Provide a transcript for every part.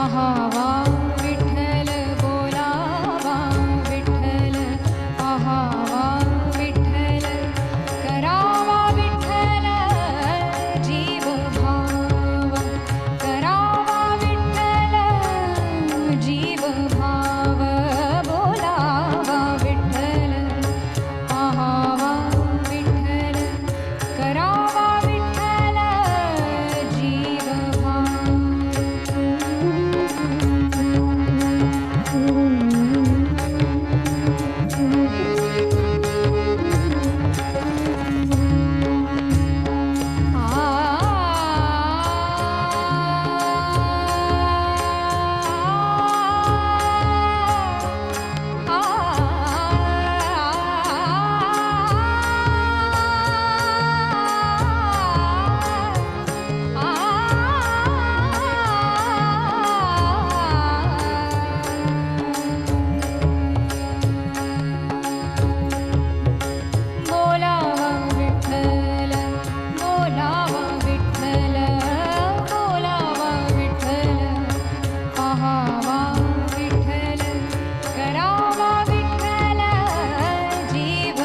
पाहावा विठ्ठल बोलावा विठ्ठल पाहावा विठ्ठल करावा विठ्ठल जीव भाव करावा विठ्ठल जीव भाव बोलावा विठ्ठल पाहावा विठ्ठल करावा विठ्ठल जीव भाव बोलावा विठ्ठल बोलावा विठ्ठल बोलावा विठ्ठल पाहावा विठ्ठल करावा विठ्ठल जीव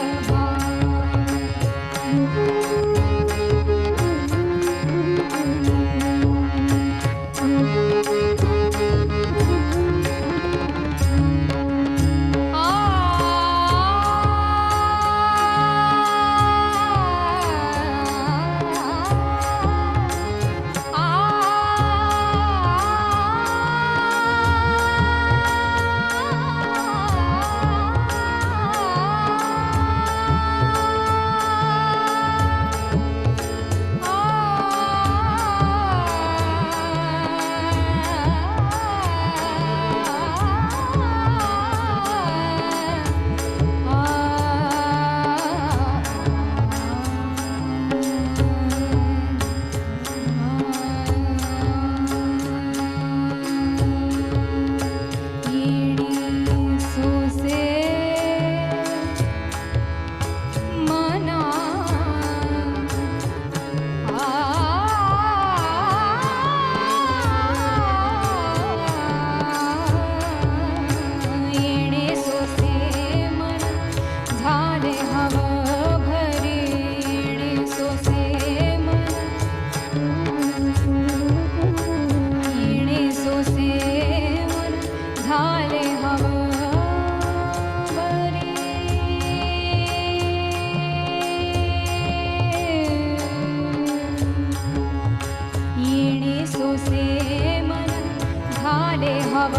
झाले हव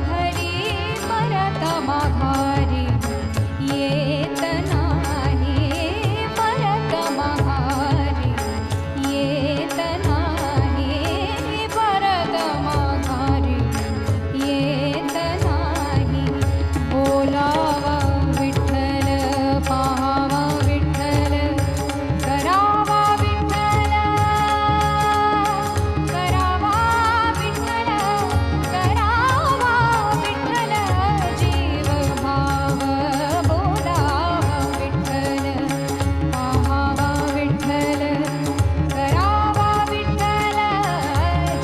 भरी परत माघारी येत नाही परत माघारी येत नाही परत माघारी येत नाही बोलावा विठ्ठल पाहावा विठ्ठल करावा विठ्ठल करावा विठ्ठल करावा विठ्ठल जीव भाव बोलावा विठ्ठल पाहावा विठ्ठल करावा विठ्ठल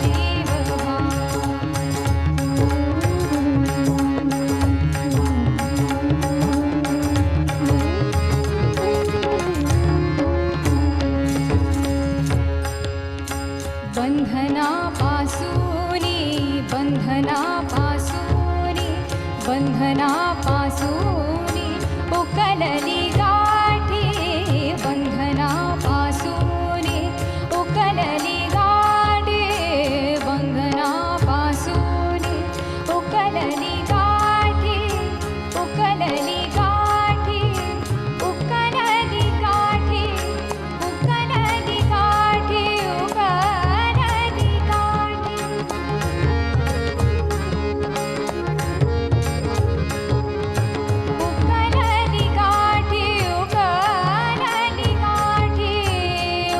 जीव बंधनापासूनी बंधनापासूनी बंधनापासूनी उकलली गाठी बंधनापासूनी उकलली गाठी बंधनापासूनी उकलली गाठी उकलली गाठी उकलली गाठी उकलली गाठी उकलली गाठी उकलली गाठी उकलली गाठी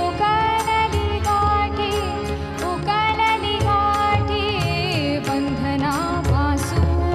उकलली गाठी उकलली गाठी बंधनापासून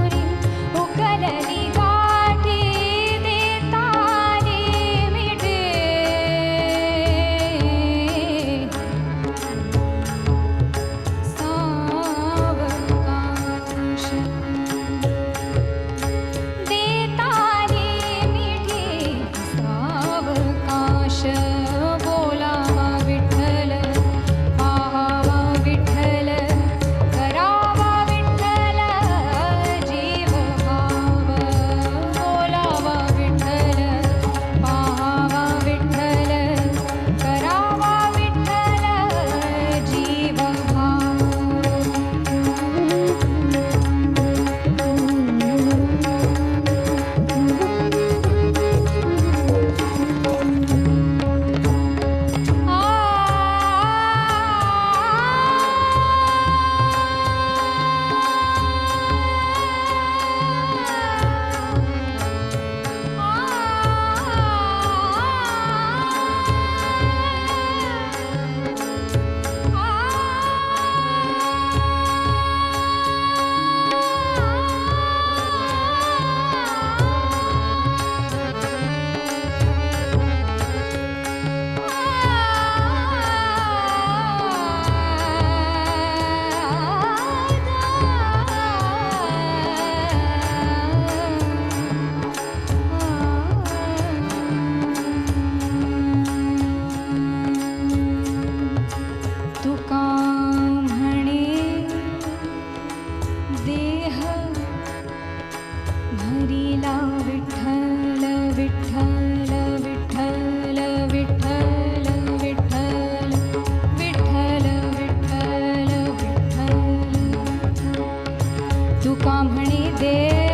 देह भरिला विठ्ठल विठ्ठल विठ्ठल विठ्ठल विठ्ठल विठ्ठल विठ्ठल विठ्ठल तुका म्हणे देव